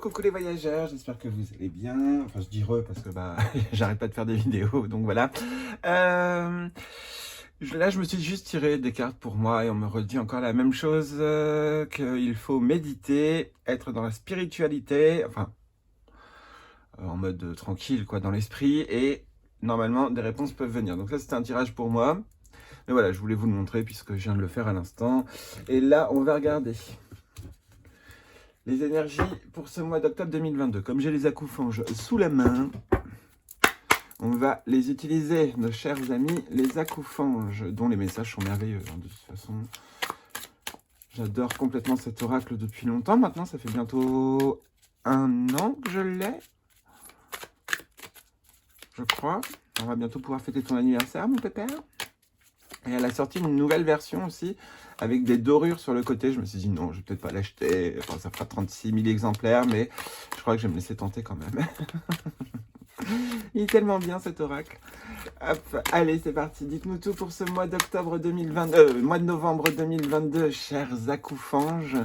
coucou les voyageurs, j'espère que vous allez bien. Enfin, je dis re parce que j'arrête pas de faire des vidéos, donc voilà. Là, je me suis juste tiré des cartes pour moi et on me redit encore la même chose, qu'il faut méditer, être dans la spiritualité, enfin, en mode tranquille, quoi, dans l'esprit, et normalement, des réponses peuvent venir. Donc ça, c'était un tirage pour moi. Mais voilà, je voulais vous le montrer puisque je viens de le faire à l'instant. Et là, on va regarder les énergies pour ce mois d'octobre 2022. Comme j'ai les acoufanges sous la main, on va les utiliser, nos chers amis, les acoufanges, dont les messages sont merveilleux. De toute façon, j'adore complètement cet oracle depuis longtemps. Maintenant, ça fait bientôt 1 an que je l'ai, je crois. On va bientôt pouvoir fêter ton anniversaire, mon pépère. Et elle a sorti une nouvelle version aussi, avec des dorures sur le côté. Je me suis dit non, je vais peut-être pas l'acheter. Enfin, ça fera 36 000 exemplaires, mais je crois que je vais me laisser tenter quand même. Il est tellement bien cet oracle. Hop, allez, c'est parti. Dites-nous tout pour ce mois d'octobre 2022, mois de novembre 2022, chers acoufanges.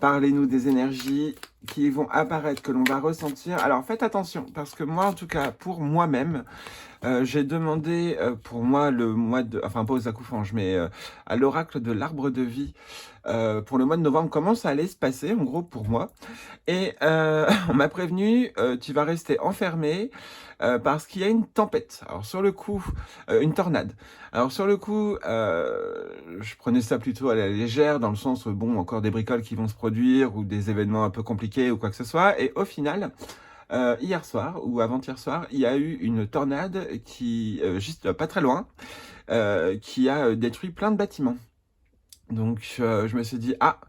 Parlez-nous des énergies qui vont apparaître, que l'on va ressentir. Alors faites attention, parce que moi, en tout cas, pour moi-même, j'ai demandé pour moi le mois de... Enfin, pas aux acoufanges, mais à l'oracle de l'arbre de vie, pour le mois de novembre, comment ça allait se passer, en gros, pour moi. Et on m'a prévenu, tu vas rester enfermé parce qu'il y a une tempête. Alors sur le coup, une tornade. Alors sur le coup, je prenais ça plutôt à la légère, dans le sens, bon, encore des bricoles qui vont se produire, ou des événements un peu compliqués, ou quoi que ce soit. Et au final, hier soir, ou avant-hier soir, il y a eu une tornade qui, juste pas très loin, qui a détruit plein de bâtiments. Donc je me suis dit, ah,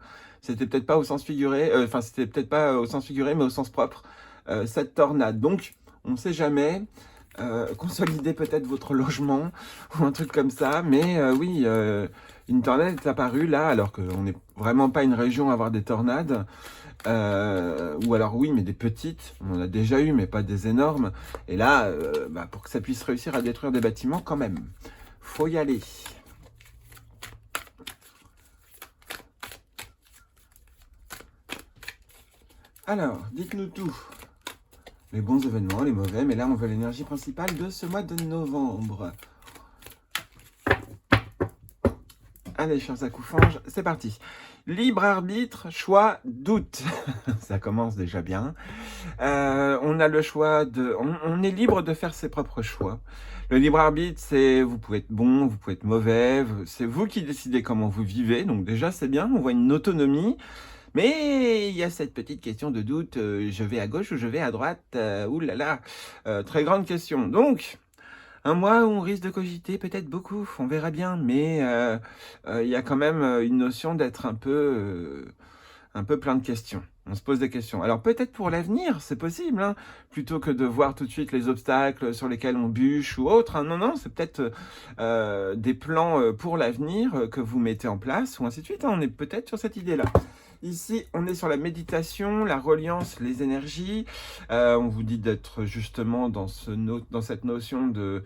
c'était peut-être pas au sens figuré, enfin c'était peut-être pas au sens figuré, mais au sens propre, cette tornade. Donc, on ne sait jamais, consolidez peut-être votre logement, ou un truc comme ça, mais oui, une tornade est apparue là, alors qu'on n'est vraiment pas une région à avoir des tornades, ou alors oui, mais des petites, on en a déjà eu, mais pas des énormes, et là, pour que ça puisse réussir à détruire des bâtiments, quand même, faut y aller. Alors, dites-nous tout. Les bons événements, les mauvais, mais là on veut l'énergie principale de ce mois de novembre. Allez, chers acoufanges, c'est parti. Libre arbitre, choix, doute. Ça commence déjà bien. On a le choix de... On est libre de faire ses propres choix. Le libre arbitre, c'est vous pouvez être bon, vous pouvez être mauvais, c'est vous qui décidez comment vous vivez. Donc déjà, c'est bien, on voit une autonomie. Mais il y a cette petite question de doute, je vais à gauche ou je vais à droite, oulala, très grande question. Donc, un mois où on risque de cogiter peut-être beaucoup, on verra bien, mais il y a quand même une notion d'être un peu plein de questions. On se pose des questions. Alors peut-être pour l'avenir, c'est possible, hein, plutôt que de voir tout de suite les obstacles sur lesquels on bûche ou autre. Hein. Non, non, c'est peut-être des plans pour l'avenir que vous mettez en place, ou ainsi de suite. Hein. On est peut-être sur cette idée-là. Ici, on est sur la méditation, la reliance, les énergies. On vous dit d'être justement dans cette notion de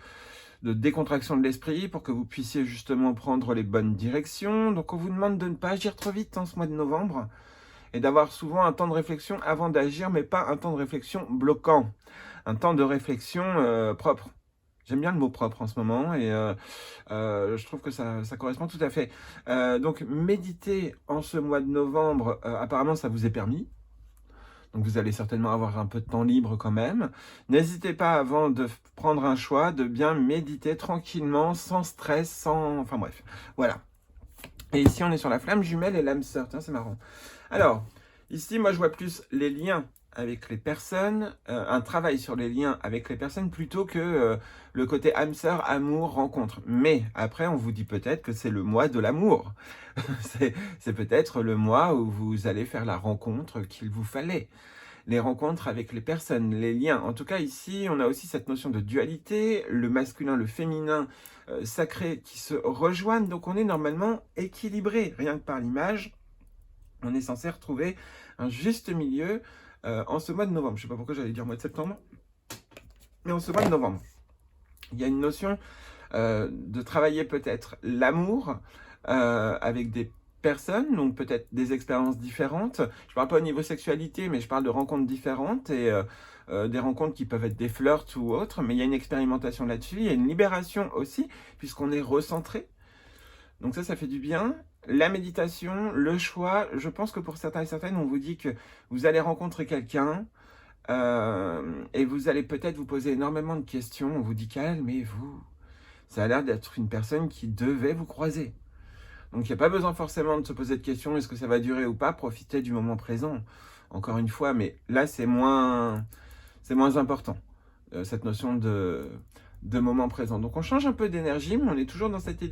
décontraction de l'esprit pour que vous puissiez justement prendre les bonnes directions. Donc, on vous demande de ne pas agir trop vite en ce mois de novembre et d'avoir souvent un temps de réflexion avant d'agir, mais pas un temps de réflexion bloquant. Un temps de réflexion propre. J'aime bien le mot propre en ce moment et je trouve que ça correspond tout à fait. Donc, méditer en ce mois de novembre, apparemment, ça vous est permis. Donc, vous allez certainement avoir un peu de temps libre quand même. N'hésitez pas, avant de prendre un choix, de bien méditer tranquillement, sans stress, sans... Enfin bref, voilà. Et ici, on est sur la flamme jumelle et l'âme sœur. Tiens, c'est marrant. Alors, ici, moi, je vois plus les liens avec les personnes, un travail sur les liens avec les personnes plutôt que le côté âme sœur, amour, rencontre. Mais après, on vous dit peut-être que c'est le mois de l'amour. c'est peut-être le mois où vous allez faire la rencontre qu'il vous fallait. Les rencontres avec les personnes, les liens. En tout cas, ici, on a aussi cette notion de dualité, le masculin, le féminin, sacré qui se rejoignent. Donc, on est normalement équilibré, rien que par l'image. On est censé retrouver un juste milieu en ce mois de novembre. Je ne sais pas pourquoi j'allais dire mois de septembre, mais en ce mois de novembre. Il y a une notion de travailler peut-être l'amour avec des personnes, donc peut-être des expériences différentes. Je parle pas au niveau sexualité, mais je parle de rencontres différentes et des rencontres qui peuvent être des flirts ou autres, mais il y a une expérimentation là-dessus, il y a une libération aussi, puisqu'on est recentré. Donc ça fait du bien. La méditation, le choix, je pense que pour certains et certaines, on vous dit que vous allez rencontrer quelqu'un et vous allez peut-être vous poser énormément de questions. On vous dit calmez-vous. Ça a l'air d'être une personne qui devait vous croiser. Donc il n'y a pas besoin forcément de se poser de questions, est-ce que ça va durer ou pas, profitez du moment présent. Encore une fois, mais là c'est moins important, cette notion de moment présent. Donc on change un peu d'énergie, mais on est toujours dans cet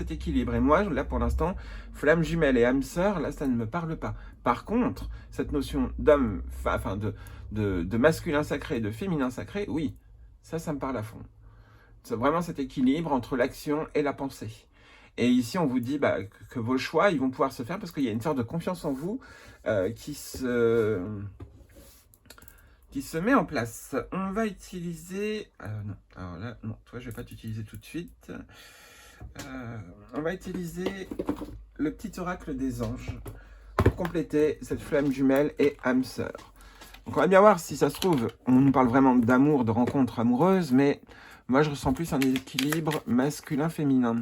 équilibre. Et moi, là pour l'instant, flamme jumelle et âme sœur, là ça ne me parle pas. Par contre, cette notion d'homme, enfin de masculin sacré, de féminin sacré, oui, ça me parle à fond. C'est vraiment cet équilibre entre l'action et la pensée. Et ici, on vous dit que vos choix, ils vont pouvoir se faire parce qu'il y a une sorte de confiance en vous qui se met en place. On va utiliser... non, alors là, non, toi, je ne vais pas t'utiliser tout de suite. On va utiliser le petit oracle des anges pour compléter cette flamme jumelle et âme sœur. Donc, on va bien voir si ça se trouve, on nous parle vraiment d'amour, de rencontres amoureuses, mais moi, je ressens plus un équilibre masculin-féminin.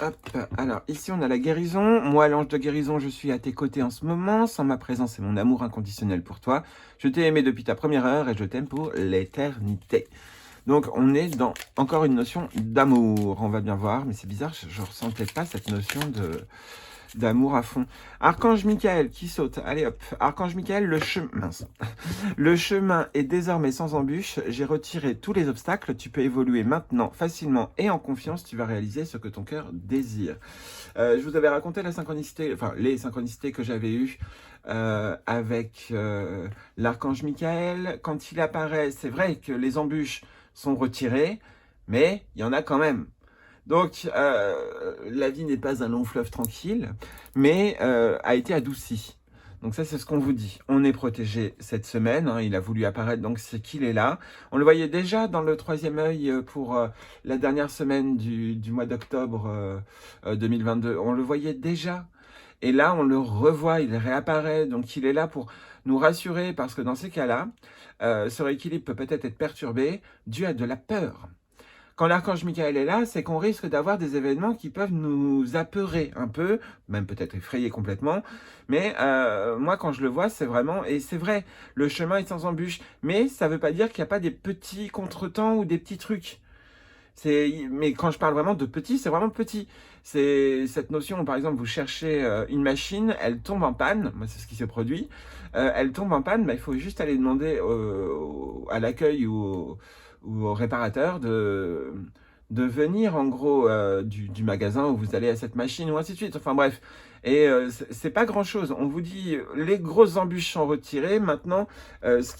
Hop, alors ici on a la guérison. Moi, l'ange de guérison, je suis à tes côtés en ce moment. Sans ma présence et mon amour inconditionnel pour toi. Je t'ai aimé depuis ta première heure et je t'aime pour l'éternité. Donc on est dans encore une notion d'amour. On va bien voir, mais c'est bizarre, je ne ressentais pas cette notion d'amour à fond. Archange Michael qui saute. Allez hop. Archange Michael, le chemin est désormais sans embûche. J'ai retiré tous les obstacles. Tu peux évoluer maintenant facilement et en confiance. Tu vas réaliser ce que ton cœur désire. Je vous avais raconté la synchronicité, enfin les synchronicités que j'avais eues avec l'archange Michael. Quand il apparaît, c'est vrai que les embûches sont retirées, mais il y en a quand même. Donc, la vie n'est pas un long fleuve tranquille, mais a été adoucie. Donc ça, c'est ce qu'on vous dit. On est protégé cette semaine. Hein, il a voulu apparaître, donc c'est qu'il est là. On le voyait déjà dans le troisième œil pour la dernière semaine du mois d'octobre 2022. On le voyait déjà. Et là, on le revoit, il réapparaît. Donc, il est là pour nous rassurer, parce que dans ces cas-là, ce rééquilibre peut peut-être être perturbé dû à de la peur. Quand l'archange Michael est là, c'est qu'on risque d'avoir des événements qui peuvent nous apeurer un peu, même peut-être effrayer complètement. Mais moi, quand je le vois, c'est vraiment... Et c'est vrai, le chemin est sans embûche. Mais ça ne veut pas dire qu'il n'y a pas des petits contretemps ou des petits trucs. Mais quand je parle vraiment de petit, c'est vraiment petit. C'est cette notion où, par exemple, vous cherchez une machine, elle tombe en panne. Moi, c'est ce qui se produit. Elle tombe en panne, il faut juste aller demander à l'accueil ou au réparateur de venir en gros du magasin où vous allez à cette machine ou ainsi de suite. Enfin bref, et c'est pas grand chose. On vous dit les grosses embûches sont retirées. Maintenant, ce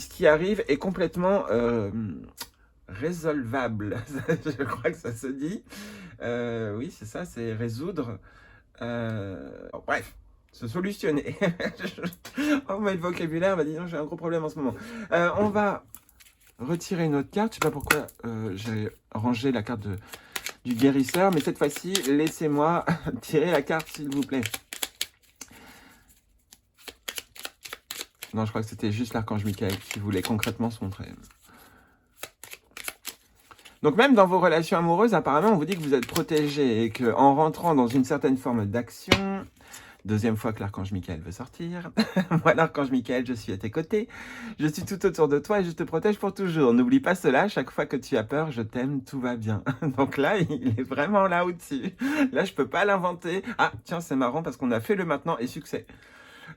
qui arrive est complètement résolvable. Je crois que ça se dit. Oui, c'est ça, c'est résoudre. Bref. Se solutionner. Oh, mais le vocabulaire, bah dis donc, j'ai un gros problème en ce moment. On va retirer une autre carte. Je sais pas pourquoi j'ai rangé la carte du guérisseur, mais cette fois-ci, laissez-moi tirer la carte, s'il vous plaît. Non, je crois que c'était juste l'archange Michael qui voulait concrètement se montrer. Donc même dans vos relations amoureuses, apparemment, on vous dit que vous êtes protégé et qu'en rentrant dans une certaine forme d'action... Deuxième fois que l'archange Michael veut sortir. Moi, l'archange Michael, je suis à tes côtés. Je suis tout autour de toi et je te protège pour toujours. N'oublie pas cela, chaque fois que tu as peur, je t'aime, tout va bien. Donc là, il est vraiment là au-dessus. Là, je peux pas l'inventer. Ah, tiens, c'est marrant parce qu'on a fait le maintenant et succès.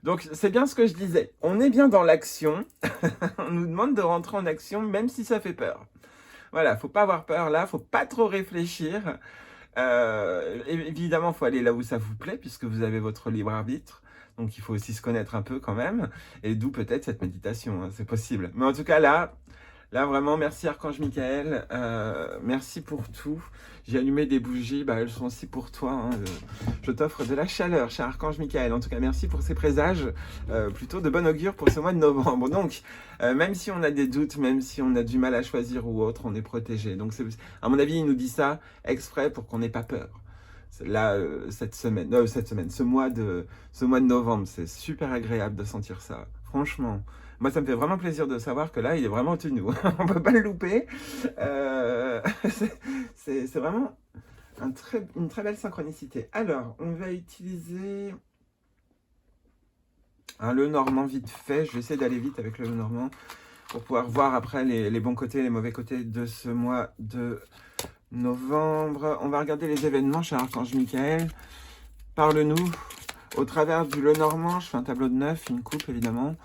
Donc, c'est bien ce que je disais. On est bien dans l'action. On nous demande de rentrer en action, même si ça fait peur. Voilà, faut pas avoir peur là, faut pas trop réfléchir. Évidemment, il faut aller là où ça vous plaît, puisque vous avez votre libre arbitre. Donc, il faut aussi se connaître un peu quand même. Et d'où peut-être cette méditation, hein, c'est possible. Mais en tout cas, là, Là, vraiment, merci Archange Michael. Merci pour tout. J'ai allumé des bougies, bah, elles sont aussi pour toi. Hein. Je t'offre de la chaleur, cher Archange Michael. En tout cas, merci pour ces présages, plutôt de bon augure pour ce mois de novembre. Donc, même si on a des doutes, même si on a du mal à choisir ou autre, on est protégé. Donc, à mon avis, il nous dit ça exprès pour qu'on n'ait pas peur. Là, ce mois de novembre, c'est super agréable de sentir ça. Franchement, moi, ça me fait vraiment plaisir de savoir que là, il est vraiment au-dessus de nous. On peut pas le louper. C'est vraiment une très belle synchronicité. Alors, on va utiliser un Lenormand vite fait. Je vais essayer d'aller vite avec le Lenormand pour pouvoir voir après les bons côtés et les mauvais côtés de ce mois de novembre. On va regarder les événements chez Archange Michael. Parle-nous au travers du Lenormand. Je fais un tableau de 9, une coupe évidemment.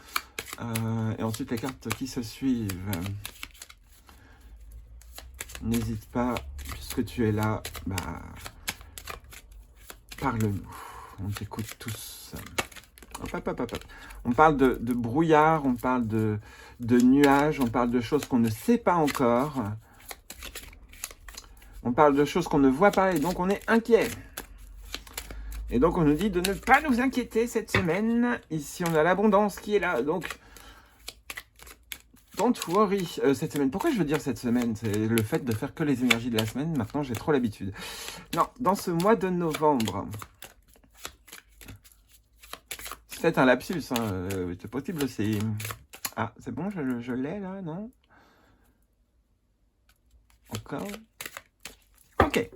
Et ensuite les cartes qui se suivent. N'hésite pas, puisque tu es là, bah, parle-nous. On t'écoute tous. Hop, hop, hop, hop. On parle de brouillard, on parle de nuages, on parle de choses qu'on ne sait pas encore. On parle de choses qu'on ne voit pas et donc on est inquiet. Et donc on nous dit de ne pas nous inquiéter cette semaine. Ici on a l'abondance qui est là, donc don't worry cette semaine. Pourquoi je veux dire cette semaine? C'est le fait de faire que les énergies de la semaine. Maintenant j'ai trop l'habitude. Non, dans ce mois de novembre. C'est peut-être un lapsus, hein, c'est possible aussi. Ah, c'est bon, je l'ai là, non? Encore? Ok.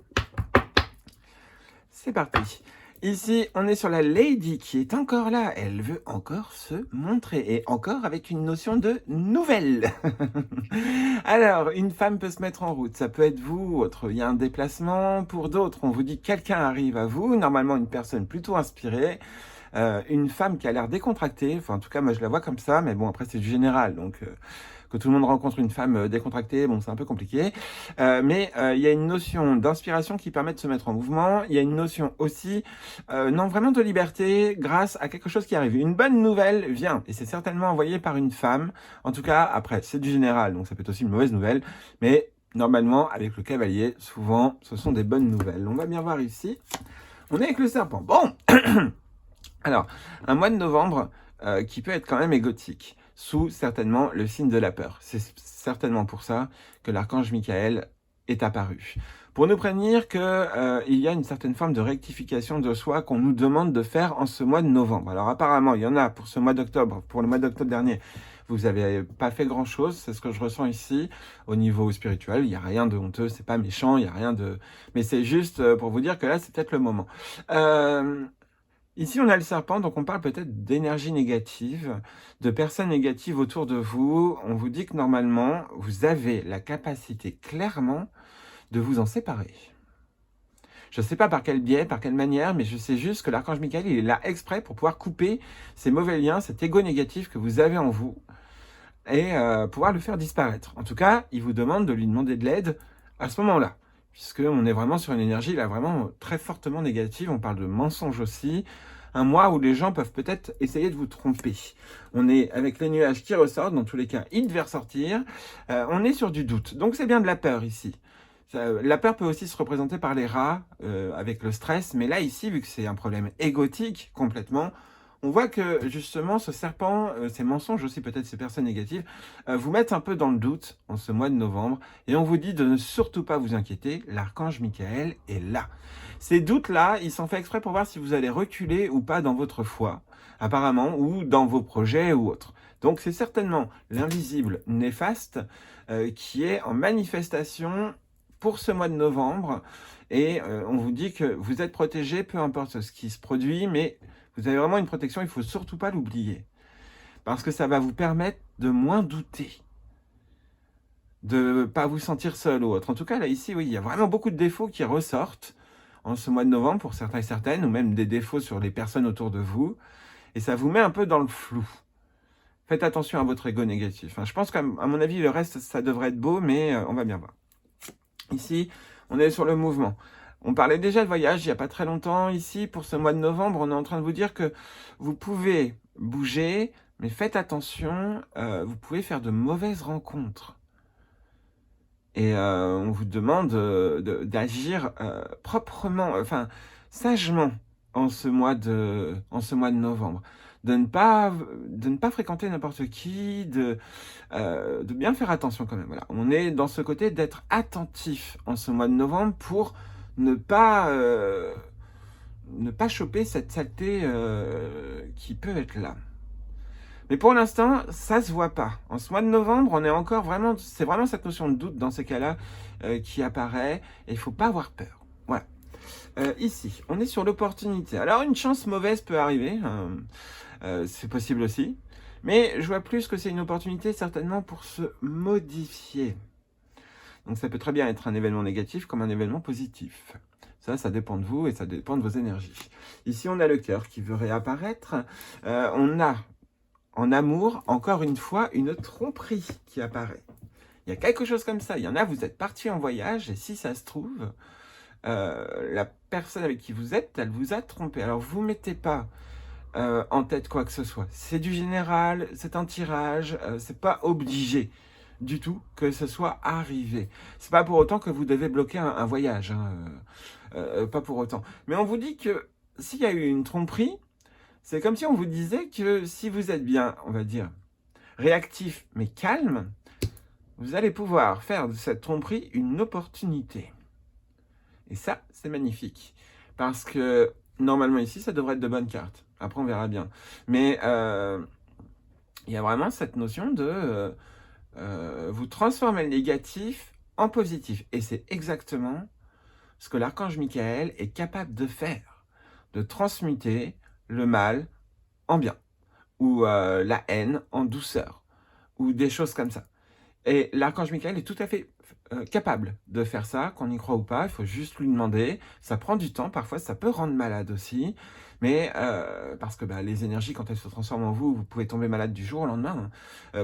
C'est parti. Ici, on est sur la Lady qui est encore là. Elle veut encore se montrer. Et encore avec une notion de nouvelle. Alors, une femme peut se mettre en route. Ça peut être vous, autre. Il y a un déplacement. Pour d'autres, on vous dit que quelqu'un arrive à vous. Normalement, une personne plutôt inspirée. Une femme qui a l'air décontractée. Enfin, en tout cas, moi, je la vois comme ça. Mais bon, après, c'est du général. Donc... que tout le monde rencontre une femme décontractée, bon, c'est un peu compliqué. Mais il y a une notion d'inspiration qui permet de se mettre en mouvement. Il y a une notion aussi, non, vraiment de liberté grâce à quelque chose qui arrive. Une bonne nouvelle vient, et c'est certainement envoyé par une femme. En tout cas, après, c'est du général, donc ça peut être aussi une mauvaise nouvelle. Mais normalement, avec le cavalier, souvent, ce sont des bonnes nouvelles. On va bien voir ici. On est avec le serpent. Bon alors, un mois de novembre qui peut être quand même égotique, sous certainement le signe de la peur. C'est certainement pour ça que l'archange Michael est apparu. Pour nous prévenir qu'il y a une certaine forme de rectification de soi qu'on nous demande de faire en ce mois de novembre. Alors apparemment, il y en a pour ce mois d'octobre, pour le mois d'octobre dernier, vous n'avez pas fait grand-chose, c'est ce que je ressens ici, au niveau spirituel, il n'y a rien de honteux, c'est pas méchant, il n'y a rien de... Mais c'est juste pour vous dire que là, c'est peut-être le moment. Ici, on a le serpent, donc on parle peut-être d'énergie négative, de personnes négatives autour de vous. On vous dit que normalement, vous avez la capacité clairement de vous en séparer. Je ne sais pas par quel biais, par quelle manière, mais je sais juste que l'archange Michael, il est là exprès pour pouvoir couper ces mauvais liens, cet ego négatif que vous avez en vous, et pouvoir le faire disparaître. En tout cas, il vous demande de lui demander de l'aide à ce moment-là, puisqu'on est vraiment sur une énergie là vraiment très fortement négative. On parle de mensonges aussi. Un mois où les gens peuvent peut-être essayer de vous tromper. On est avec les nuages qui ressortent, dans tous les cas, ils devaient ressortir. On est sur du doute, donc c'est bien de la peur ici. La peur peut aussi se représenter par les rats, avec le stress, mais là ici, vu que c'est un problème égotique complètement, on voit que justement ce serpent, ces mensonges aussi, peut-être ces personnes négatives, vous mettent un peu dans le doute en ce mois de novembre, et on vous dit de ne surtout pas vous inquiéter, l'archange Michael est là. Ces doutes-là, ils sont faits exprès pour voir si vous allez reculer ou pas dans votre foi, apparemment, ou dans vos projets ou autres. Donc c'est certainement l'invisible néfaste qui est en manifestation pour ce mois de novembre, et on vous dit que vous êtes protégé, peu importe ce qui se produit, mais vous avez vraiment une protection, il ne faut surtout pas l'oublier. Parce que ça va vous permettre de moins douter, de ne pas vous sentir seul ou autre. En tout cas, là, ici, oui, il y a vraiment beaucoup de défauts qui ressortent en ce mois de novembre pour certains et certaines, ou même des défauts sur les personnes autour de vous, et ça vous met un peu dans le flou. Faites attention à votre ego négatif. Enfin, je pense qu'à mon avis, le reste, ça devrait être beau, mais on va bien voir. Ici, on est sur le mouvement. On parlait déjà de voyage il n'y a pas très longtemps. Ici, pour ce mois de novembre, on est en train de vous dire que vous pouvez bouger, mais faites attention, vous pouvez faire de mauvaises rencontres. Et on vous demande d'agir proprement, enfin sagement en ce mois de novembre. De ne pas fréquenter n'importe qui, de bien faire attention quand même. Voilà. On est dans ce côté d'être attentif en ce mois de novembre pour ne pas, euh, ne pas choper cette saleté qui peut être là. Mais pour l'instant, ça se voit pas. En ce mois de novembre, on est encore vraiment, c'est vraiment cette notion de doute dans ces cas-là qui apparaît, et il faut pas avoir peur. Voilà. Ici, on est sur l'opportunité. Alors, une chance mauvaise peut arriver, c'est possible aussi, mais je vois plus que c'est une opportunité certainement pour se modifier. Donc, ça peut très bien être un événement négatif comme un événement positif. Ça dépend de vous et ça dépend de vos énergies. Ici, on a le cœur qui veut réapparaître. On a en amour, encore une fois, une tromperie qui apparaît. Il y a quelque chose comme ça. Il y en a, vous êtes parti en voyage et si ça se trouve, la personne avec qui vous êtes, elle vous a trompé. Alors, vous ne mettez pas en tête quoi que ce soit. C'est du général, c'est un tirage, c'est pas obligé du tout que ce soit arrivé. C'est pas pour autant que vous devez bloquer un voyage, hein, pas pour autant. Mais on vous dit que s'il y a eu une tromperie, c'est comme si on vous disait que si vous êtes bien, on va dire, réactif mais calme, vous allez pouvoir faire de cette tromperie une opportunité. Et ça, c'est magnifique. Parce que normalement ici, ça devrait être de bonnes cartes. Après, on verra bien. Mais il y a vraiment cette notion de vous transformer le négatif en positif. Et c'est exactement ce que l'archange Michael est capable de faire. De transmuter le mal en bien. Ou la haine en douceur. Ou des choses comme ça. Et l'archange Michael est tout à fait capable de faire ça, qu'on y croit ou pas, il faut juste lui demander. Ça prend du temps, parfois ça peut rendre malade aussi, mais parce que les énergies, quand elles se transforment en vous, vous pouvez tomber malade du jour au lendemain.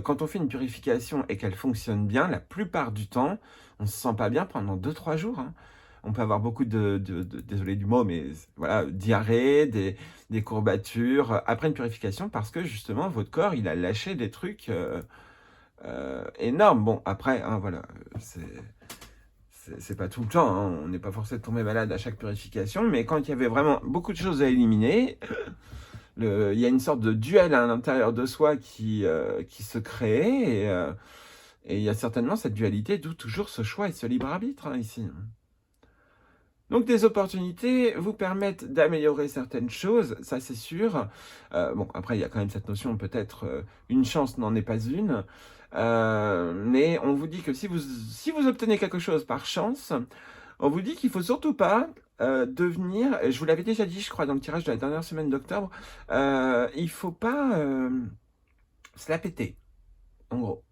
Quand on fait une purification et qu'elle fonctionne bien, la plupart du temps, on ne se sent pas bien pendant 2-3 jours. Hein. On peut avoir beaucoup désolé du mot, mais voilà, diarrhée, des courbatures après une purification parce que justement votre corps il a lâché des trucs énorme. Bon, après, hein, voilà, c'est pas tout le temps, hein, on n'est pas forcé de tomber malade à chaque purification, mais quand il y avait vraiment beaucoup de choses à éliminer, il y a une sorte de duel à l'intérieur de soi qui se crée, et il y a certainement cette dualité, d'où toujours ce choix et ce libre arbitre, hein, ici. Donc des opportunités vous permettent d'améliorer certaines choses, ça c'est sûr. Bon, après il y a quand même cette notion, peut-être une chance n'en est pas une. Mais on vous dit que si vous obtenez quelque chose par chance, on vous dit qu'il ne faut surtout pas devenir, je vous l'avais déjà dit je crois dans le tirage de la dernière semaine d'octobre, il ne faut pas se la péter, en gros.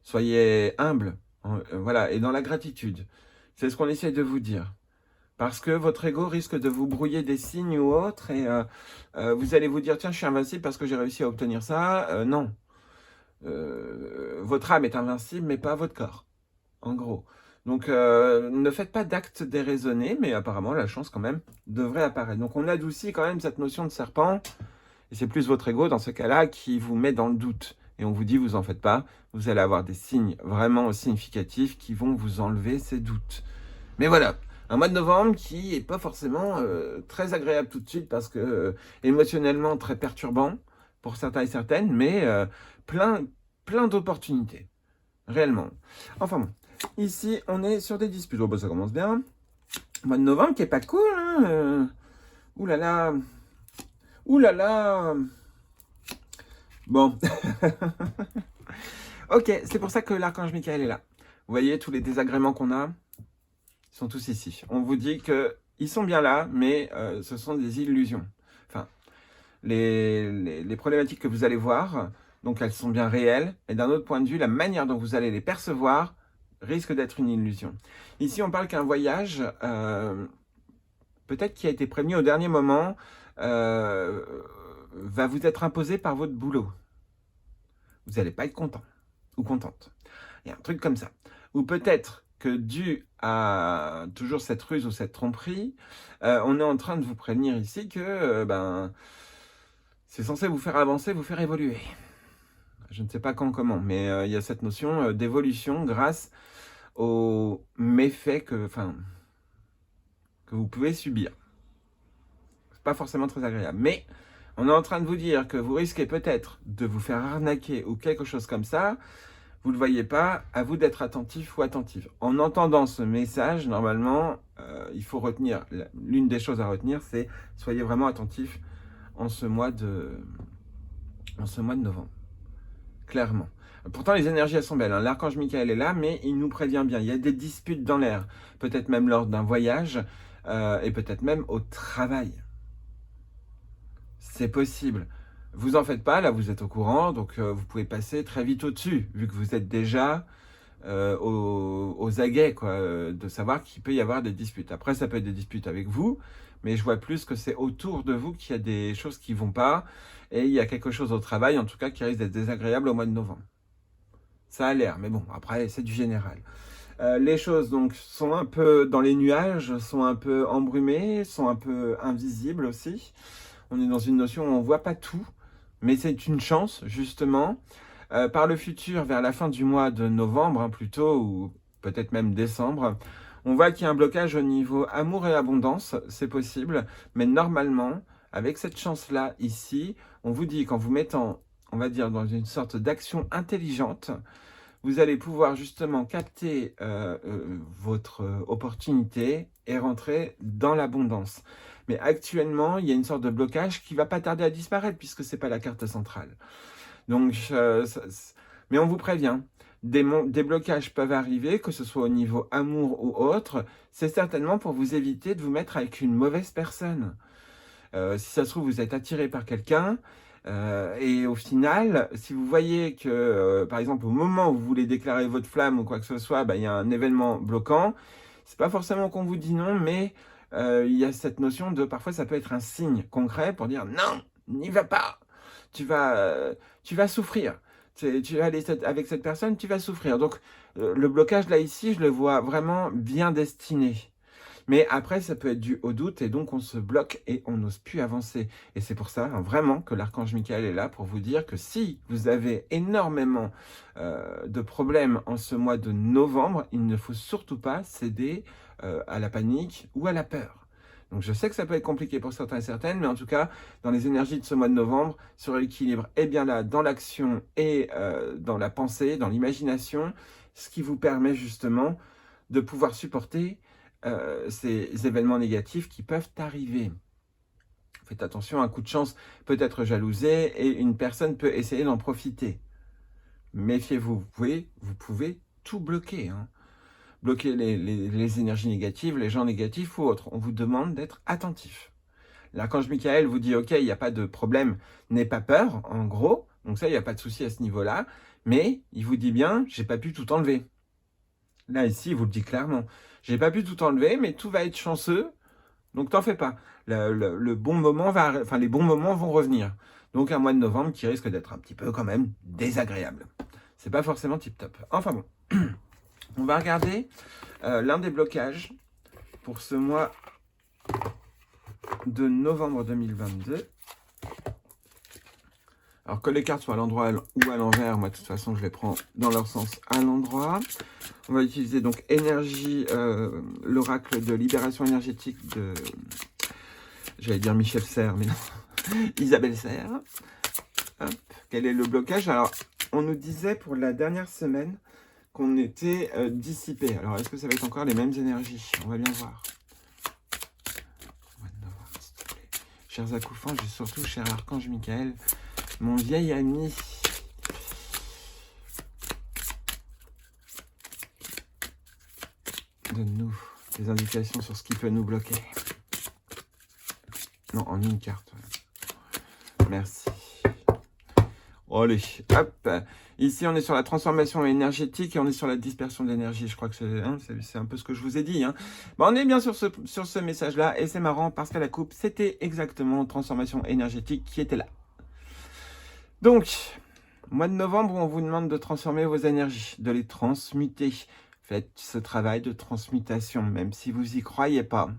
Soyez humble, voilà, et dans la gratitude. C'est ce qu'on essaie de vous dire. Parce que votre ego risque de vous brouiller des signes ou autres et vous allez vous dire tiens je suis invincible parce que j'ai réussi à obtenir ça. Non. Votre âme est invincible mais pas votre corps. En gros. Donc ne faites pas d'actes déraisonnés mais apparemment la chance quand même devrait apparaître. Donc on adoucit quand même cette notion de serpent et c'est plus votre ego dans ce cas-là qui vous met dans le doute. Et on vous dit vous en faites pas. Vous allez avoir des signes vraiment significatifs qui vont vous enlever ces doutes. Mais voilà, un mois de novembre qui n'est pas forcément très agréable tout de suite parce que émotionnellement très perturbant pour certains et certaines, mais plein d'opportunités, réellement. Enfin bon, ici on est sur des disputes. Oh, bah, ça commence bien. Mois de novembre qui est pas cool, hein. Ouh là là. Ouh là là. Bon. Ok, c'est pour ça que l'archange Michael est là. Vous voyez tous les désagréments qu'on a? Ils sont tous ici. On vous dit qu'ils sont bien là, mais ce sont des illusions. Enfin, les problématiques que vous allez voir, donc elles sont bien réelles, et d'un autre point de vue, la manière dont vous allez les percevoir risque d'être une illusion. Ici, on parle qu'un voyage, peut-être qui a été prévenu au dernier moment, va vous être imposé par votre boulot. Vous n'allez pas être content ou contente. Il y a un truc comme ça. Ou peut-être que dû à toujours cette ruse ou cette tromperie, on est en train de vous prévenir ici que c'est censé vous faire avancer, vous faire évoluer. Je ne sais pas quand, comment, mais il y a cette notion d'évolution grâce aux méfaits que vous pouvez subir. C'est pas forcément très agréable. Mais on est en train de vous dire que vous risquez peut-être de vous faire arnaquer ou quelque chose comme ça. Vous ne le voyez pas, à vous d'être attentif ou attentive. En entendant ce message, normalement, il faut retenir, l'une des choses à retenir, c'est soyez vraiment attentif en ce mois de novembre. Clairement. Pourtant, les énergies, elles sont belles. Hein. L'archange Michael est là, mais il nous prévient bien. Il y a des disputes dans l'air, peut-être même lors d'un voyage, et peut-être même au travail. C'est possible. Vous en faites pas, là vous êtes au courant, donc vous pouvez passer très vite au-dessus, vu que vous êtes déjà aux aguets, quoi, de savoir qu'il peut y avoir des disputes. Après, ça peut être des disputes avec vous, mais je vois plus que c'est autour de vous qu'il y a des choses qui vont pas, et il y a quelque chose au travail, en tout cas, qui risque d'être désagréable au mois de novembre. Ça a l'air, mais bon, après, c'est du général. Les choses donc sont un peu dans les nuages, sont un peu embrumées, sont un peu invisibles aussi. On est dans une notion où on ne voit pas tout, mais c'est une chance, justement. Par le futur, vers la fin du mois de novembre, hein, plutôt, ou peut-être même décembre, on voit qu'il y a un blocage au niveau amour et abondance, c'est possible, mais normalement, avec cette chance-là, ici, on vous dit qu'en vous mettant, on va dire, dans une sorte d'action intelligente, vous allez pouvoir justement capter votre opportunité et rentrer dans l'abondance. Mais actuellement, il y a une sorte de blocage qui va pas tarder à disparaître puisque c'est pas la carte centrale. Donc, mais on vous prévient, des blocages peuvent arriver, que ce soit au niveau amour ou autre. C'est certainement pour vous éviter de vous mettre avec une mauvaise personne. Si ça se trouve, vous êtes attiré par quelqu'un. Et au final, si vous voyez que, par exemple, au moment où vous voulez déclarer votre flamme ou quoi que ce soit, il y a un événement bloquant, c'est pas forcément qu'on vous dit non, mais il y a cette notion de, parfois, ça peut être un signe concret pour dire non, n'y va pas, tu vas souffrir. Tu vas aller avec cette personne, tu vas souffrir. Donc, le blocage là, ici, je le vois vraiment bien destiné. Mais après, ça peut être dû au doute et donc on se bloque et on n'ose plus avancer. Et c'est pour ça, hein, vraiment, que l'archange Michael est là pour vous dire que si vous avez énormément de problèmes en ce mois de novembre, il ne faut surtout pas céder à la panique ou à la peur. Donc je sais que ça peut être compliqué pour certains et certaines, mais en tout cas, dans les énergies de ce mois de novembre, sur l'équilibre est bien là, dans l'action et dans la pensée, dans l'imagination, ce qui vous permet justement de pouvoir supporter ces événements négatifs qui peuvent arriver. Faites attention, un coup de chance peut être jalousé et une personne peut essayer d'en profiter. Méfiez-vous, vous pouvez tout bloquer. Hein. Bloquer les énergies négatives, les gens négatifs ou autres. On vous demande d'être attentif. L'archange Michael vous dit, ok, il n'y a pas de problème, n'aie pas peur, en gros. Donc ça, il n'y a pas de souci à ce niveau-là. Mais il vous dit bien, j'ai pas pu tout enlever. Là, ici, il vous le dit clairement. J'ai pas pu tout enlever, mais tout va être chanceux. Donc, t'en fais pas. Le bon moment les bons moments vont revenir. Donc, un mois de novembre qui risque d'être un petit peu quand même désagréable. C'est pas forcément tip-top. Enfin bon. On va regarder l'un des blocages pour ce mois de novembre 2022. Alors que les cartes soient à l'endroit ou à l'envers, moi de toute façon je les prends dans leur sens à l'endroit. On va utiliser donc énergie, l'oracle de libération énergétique de, j'allais dire Michel Serres, mais non, Isabelle Serres. Hop. Quel est le blocage? Alors on nous disait pour la dernière semaine qu'on était dissipé. Alors est-ce que ça va être encore les mêmes énergies? On va bien voir. Chers acouphants, et surtout cher archange Michael, mon vieil ami. Donne-nous des indications sur ce qui peut nous bloquer. Non, en une carte. Merci. Allez, hop. Ici, on est sur la transformation énergétique et on est sur la dispersion d'énergie. Je crois que c'est un peu ce que je vous ai dit. Hein. Bon, on est bien sur ce message-là et c'est marrant parce qu'à la coupe, c'était exactement transformation énergétique qui était là. Donc, mois de novembre, on vous demande de transformer vos énergies, de les transmuter. Faites ce travail de transmutation, même si vous n'y croyez pas.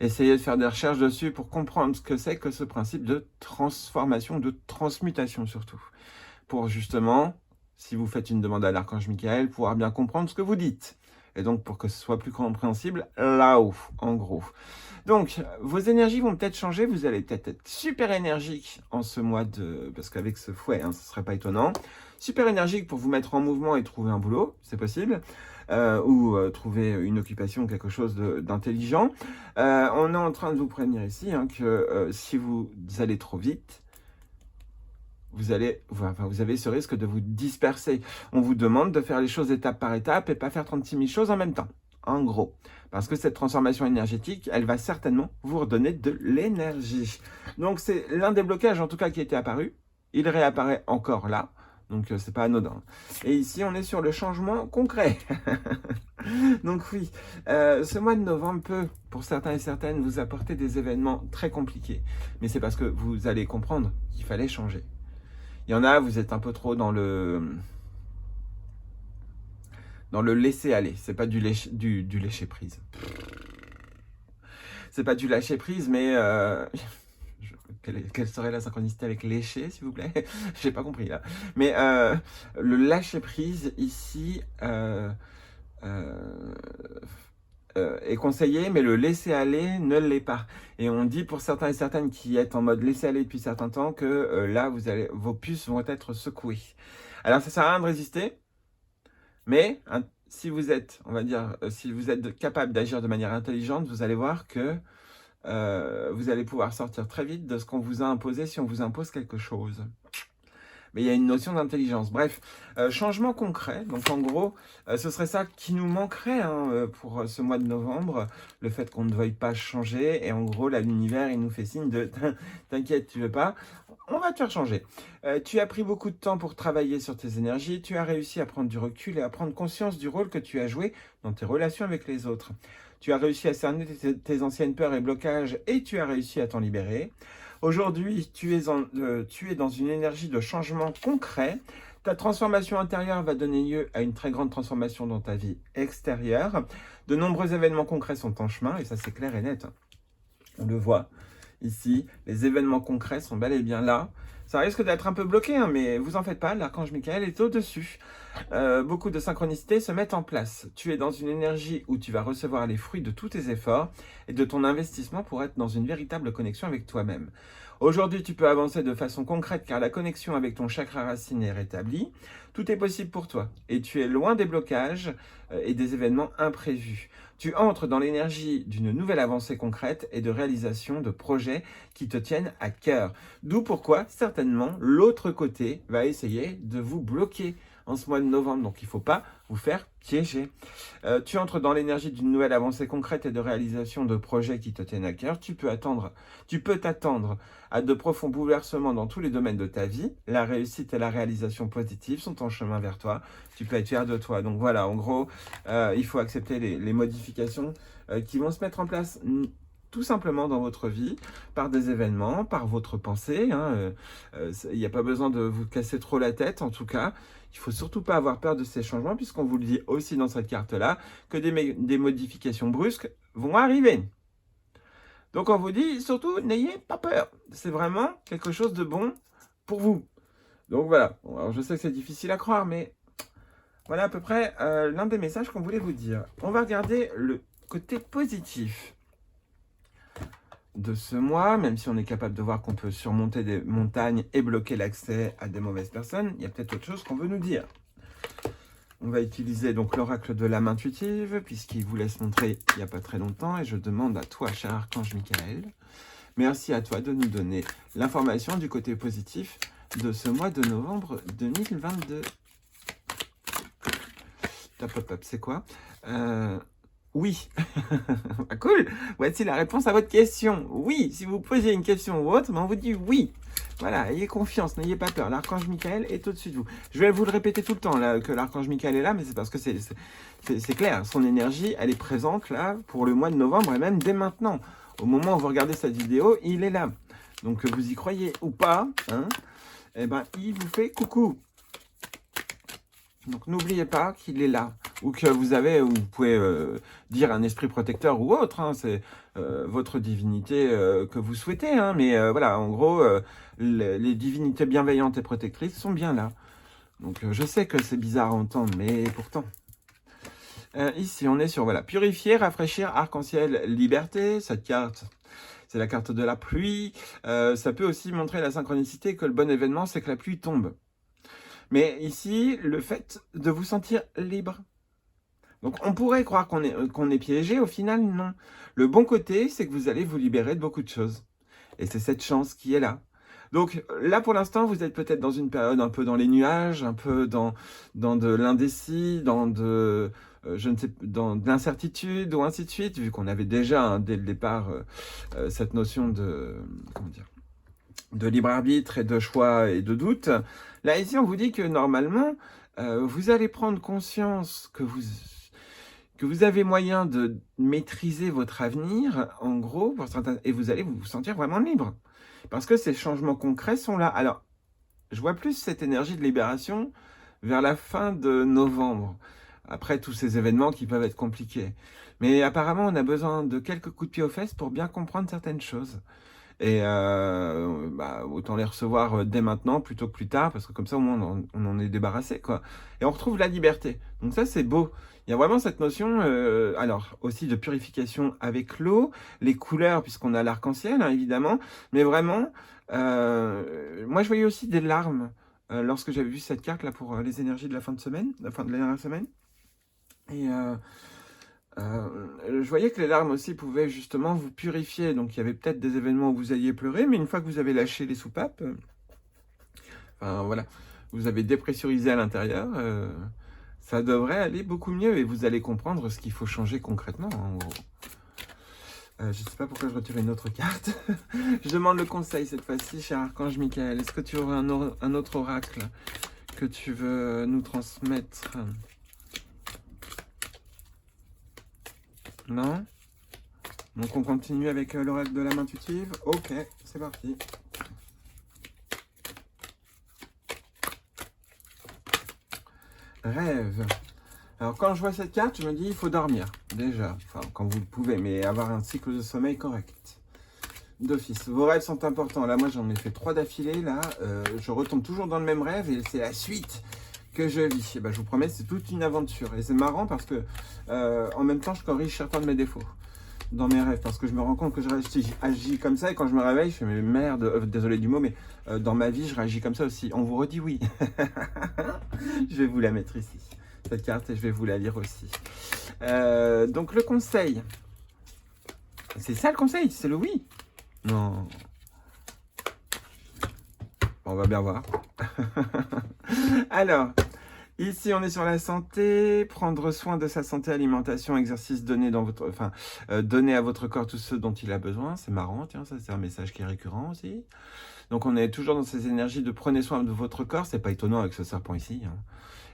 Essayez de faire des recherches dessus pour comprendre ce que c'est que ce principe de transformation, de transmutation surtout. Pour justement, si vous faites une demande à l'archange Michael, pouvoir bien comprendre ce que vous dites. Et donc, pour que ce soit plus compréhensible, là-haut, en gros. Donc, vos énergies vont peut-être changer. Vous allez peut-être être super énergique en ce mois de... Parce qu'avec ce fouet, hein, ce ne serait pas étonnant. Super énergique pour vous mettre en mouvement et trouver un boulot, c'est possible. Ou trouver une occupation, quelque chose d'intelligent. On est en train de vous prévenir ici hein, que si vous allez trop vite, vous avez ce risque de vous disperser. On vous demande de faire les choses étape par étape et pas faire 36 000 choses en même temps, en gros. Parce que cette transformation énergétique, elle va certainement vous redonner de l'énergie. Donc c'est l'un des blocages en tout cas qui était apparu. Il réapparaît encore là. Donc c'est pas anodin. Et ici on est sur le changement concret. Donc oui, ce mois de novembre peut, pour certains et certaines, vous apporter des événements très compliqués. Mais c'est parce que vous allez comprendre qu'il fallait changer. Il y en a, vous êtes un peu trop dans le laisser aller. C'est pas du lâcher prise. C'est pas du lâcher prise, mais quelle serait la synchronicité avec lécher, s'il vous plaît? J'ai pas compris là. Mais le lâcher prise ici est conseillé, mais le laisser aller ne l'est pas. Et on dit pour certains et certaines qui êtes en mode laisser aller depuis certains temps que là, vos puces vont être secouées. Alors ça sert à rien de résister, mais si vous êtes, on va dire, si vous êtes capable d'agir de manière intelligente, vous allez voir que vous allez pouvoir sortir très vite de ce qu'on vous a imposé si on vous impose quelque chose. Mais il y a une notion d'intelligence. Bref, changement concret. Donc en gros, ce serait ça qui nous manquerait hein, pour ce mois de novembre. Le fait qu'on ne veuille pas changer. Et en gros, là, l'univers, il nous fait signe de « t'inquiète, tu veux pas ». On va te faire changer. Tu as pris beaucoup de temps pour travailler sur tes énergies. Tu as réussi à prendre du recul et à prendre conscience du rôle que tu as joué dans tes relations avec les autres. Tu as réussi à cerner tes anciennes peurs et blocages et tu as réussi à t'en libérer. Aujourd'hui, tu es dans une énergie de changement concret. Ta transformation intérieure va donner lieu à une très grande transformation dans ta vie extérieure. De nombreux événements concrets sont en chemin et ça c'est clair et net. On le voit ici, les événements concrets sont bel et bien là. Ça risque d'être un peu bloqué, hein, mais vous en faites pas, l'archange Michael est au-dessus. Beaucoup de synchronicités se mettent en place. Tu es dans une énergie où tu vas recevoir les fruits de tous tes efforts et de ton investissement pour être dans une véritable connexion avec toi-même. Aujourd'hui, tu peux avancer de façon concrète car la connexion avec ton chakra racine est rétablie. Tout est possible pour toi et tu es loin des blocages et des événements imprévus. Tu entres dans l'énergie d'une nouvelle avancée concrète et de réalisation de projets qui te tiennent à cœur. D'où pourquoi, certainement, l'autre côté va essayer de vous bloquer en ce mois de novembre. Donc, il ne faut pas vous faire piéger. Tu entres dans l'énergie d'une nouvelle avancée concrète et de réalisation de projets qui te tiennent à cœur. Tu peux t'attendre à de profonds bouleversements dans tous les domaines de ta vie. La réussite et la réalisation positive sont en chemin vers toi. Tu peux être fier de toi. Donc voilà, en gros, il faut accepter les modifications qui vont se mettre en place tout simplement dans votre vie, par des événements, par votre pensée. Il n'y a pas besoin de vous casser trop la tête, en tout cas. Il ne faut surtout pas avoir peur de ces changements, puisqu'on vous le dit aussi dans cette carte-là, que des modifications brusques vont arriver. Donc on vous dit, surtout, n'ayez pas peur. C'est vraiment quelque chose de bon pour vous. Donc voilà, bon, alors je sais que c'est difficile à croire, mais voilà à peu près l'un des messages qu'on voulait vous dire. On va regarder le côté positif de ce mois, même si on est capable de voir qu'on peut surmonter des montagnes et bloquer l'accès à des mauvaises personnes, il y a peut-être autre chose qu'on veut nous dire. On va utiliser donc l'oracle de l'âme intuitive, puisqu'il vous laisse montrer il n'y a pas très longtemps, et je demande à toi, cher archange Michael, merci à toi de nous donner l'information du côté positif de ce mois de novembre 2022. Top, hop, hop, c'est quoi Oui. Cool. Voici la réponse à votre question. Oui, si vous posez une question ou autre, on vous dit oui. Voilà, ayez confiance, n'ayez pas peur. L'archange Michael est au-dessus de vous. Je vais vous le répéter tout le temps, là, que l'archange Michael est là, mais c'est parce que c'est clair. Son énergie, elle est présente là pour le mois de novembre et même dès maintenant. Au moment où vous regardez cette vidéo, il est là. Donc que vous y croyez ou pas, hein, eh ben, il vous fait coucou. Donc n'oubliez pas qu'il est là, ou que vous pouvez dire un esprit protecteur ou autre, hein, c'est votre divinité que vous souhaitez, hein, mais voilà, en gros, les divinités bienveillantes et protectrices sont bien là. Donc je sais que c'est bizarre à entendre, mais pourtant. Ici, on est sur, voilà, purifier, rafraîchir, arc-en-ciel, liberté. Cette carte, c'est la carte de la pluie. Ça peut aussi montrer la synchronicité, que le bon événement, c'est que la pluie tombe. Mais ici, le fait de vous sentir libre. Donc, on pourrait croire qu'on est piégé, au final, non. Le bon côté, c'est que vous allez vous libérer de beaucoup de choses. Et c'est cette chance qui est là. Donc là, pour l'instant, vous êtes peut-être dans une période un peu dans les nuages, un peu dans de l'indécis, je ne sais, dans de l'incertitude ou ainsi de suite, vu qu'on avait déjà, hein, dès le départ, cette notion de, comment dire, de libre arbitre et de choix et de doute. Là, ici, on vous dit que normalement, vous allez prendre conscience que vous avez moyen de maîtriser votre avenir, en gros, et vous allez vous sentir vraiment libre. Parce que ces changements concrets sont là. Alors, je vois plus cette énergie de libération vers la fin de novembre, après tous ces événements qui peuvent être compliqués. Mais apparemment, on a besoin de quelques coups de pied aux fesses pour bien comprendre certaines choses. Et autant les recevoir dès maintenant plutôt que plus tard, parce que comme ça, au moins, on en est débarrassé, quoi. Et on retrouve la liberté. Donc ça, c'est beau. Il y a vraiment cette notion, alors aussi de purification avec l'eau, les couleurs, puisqu'on a l'arc-en-ciel, hein, évidemment, mais vraiment, moi, je voyais aussi des larmes lorsque j'avais vu cette carte là pour les énergies de la fin de semaine, la fin de la dernière semaine. Et je voyais que les larmes aussi pouvaient justement vous purifier. Donc il y avait peut-être des événements où vous alliez pleurer, mais une fois que vous avez lâché les soupapes, enfin voilà, vous avez dépressurisé à l'intérieur, ça devrait aller beaucoup mieux et vous allez comprendre ce qu'il faut changer concrètement, hein, en gros. Je ne sais pas pourquoi je retire une autre carte. Je demande le conseil cette fois-ci, cher Archange Michael. Est-ce que tu aurais un autre oracle que tu veux nous transmettre? Non? Donc on continue avec l'oracle de l'âme intuitive. Ok, c'est parti. Rêve. Alors quand je vois cette carte, je me dis il faut dormir, déjà. Enfin, quand vous le pouvez, mais avoir un cycle de sommeil correct. D'office. Vos rêves sont importants. Là, moi, j'en ai fait 3 d'affilée. Là, je retombe toujours dans le même rêve et c'est la suite que je vis. Et ben, je vous promets, c'est toute une aventure. Et c'est marrant parce que, en même temps, je corrige certains de mes défauts dans mes rêves parce que je me rends compte que je agis comme ça et quand je me réveille, je fais mais merde, désolé du mot, mais dans ma vie, je réagis comme ça aussi. On vous redit oui. Je vais vous la mettre ici, cette carte, et je vais vous la lire aussi. Donc, le conseil. C'est ça le conseil, c'est le oui. Non. On va bien voir. Alors, ici, on est sur la santé. Prendre soin de sa santé, alimentation, exercice, donner à votre corps tout ce dont il a besoin. C'est marrant, tiens, ça c'est un message qui est récurrent aussi. Donc, on est toujours dans ces énergies de prenez soin de votre corps. C'est pas étonnant avec ce serpent ici, hein.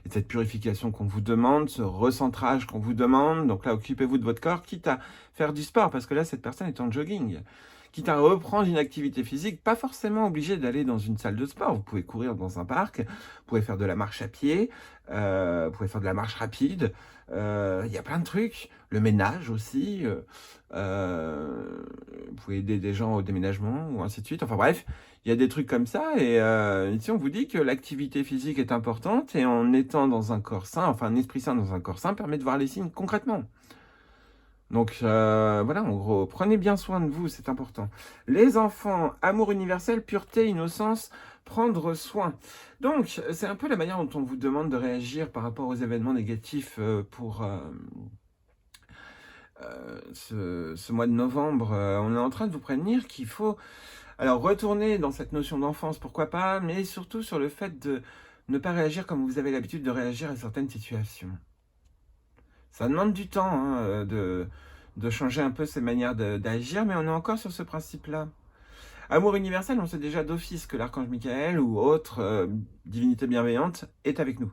Et cette purification qu'on vous demande, ce recentrage qu'on vous demande. Donc là, occupez-vous de votre corps, quitte à faire du sport, parce que là, cette personne est en jogging. Quitte à reprendre une activité physique, pas forcément obligé d'aller dans une salle de sport. Vous pouvez courir dans un parc, vous pouvez faire de la marche à pied, vous pouvez faire de la marche rapide. Il y a plein de trucs. Le ménage aussi. Vous pouvez aider des gens au déménagement ou ainsi de suite. Enfin bref, il y a des trucs comme ça. Et ici, on vous dit que l'activité physique est importante. Et en étant dans un corps sain, enfin un esprit sain dans un corps sain, permet de voir les signes concrètement. Donc voilà, en gros, prenez bien soin de vous, c'est important. Les enfants, amour universel, pureté, innocence, prendre soin. Donc, c'est un peu la manière dont on vous demande de réagir par rapport aux événements négatifs pour ce mois de novembre. On est en train de vous prévenir qu'il faut alors retourner dans cette notion d'enfance, pourquoi pas, mais surtout sur le fait de ne pas réagir comme vous avez l'habitude de réagir à certaines situations. Ça demande du temps, hein, de changer un peu ses manières d'agir, mais on est encore sur ce principe-là. Amour universel, on sait déjà d'office que l'archange Michael ou autre divinité bienveillante est avec nous.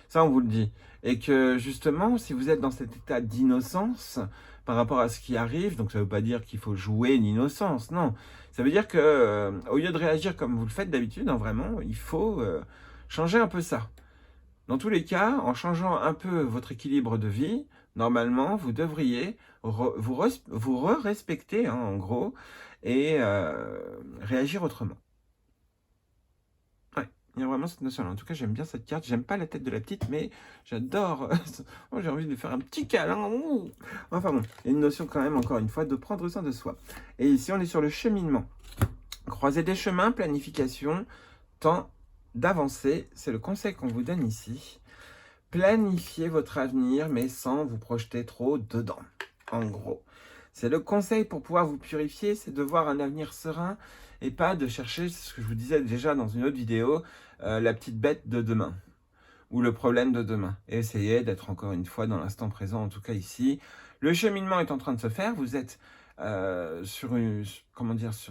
Ça, on vous le dit. Et que justement, si vous êtes dans cet état d'innocence par rapport à ce qui arrive, donc ça ne veut pas dire qu'il faut jouer l'innocence, non. Ça veut dire que au lieu de réagir comme vous le faites d'habitude, hein, vraiment, il faut changer un peu ça. Dans tous les cas, en changeant un peu votre équilibre de vie, normalement, vous devriez vous respecter, hein, en gros, et réagir autrement. Ouais. Il y a vraiment cette notion-là. En tout cas, j'aime bien cette carte. J'aime pas la tête de la petite, mais j'adore. Oh, j'ai envie de lui faire un petit câlin. Ouh. Enfin bon, il y a une notion quand même, encore une fois, de prendre soin de soi. Et ici, on est sur le cheminement. Croiser des chemins, planification, temps d'avancer. C'est le conseil qu'on vous donne ici. Planifiez votre avenir, mais sans vous projeter trop dedans. En gros, c'est le conseil pour pouvoir vous purifier, c'est de voir un avenir serein et pas de chercher, ce que je vous disais déjà dans une autre vidéo, la petite bête de demain ou le problème de demain. Et essayez d'être encore une fois dans l'instant présent, en tout cas ici. Le cheminement est en train de se faire, vous êtes sur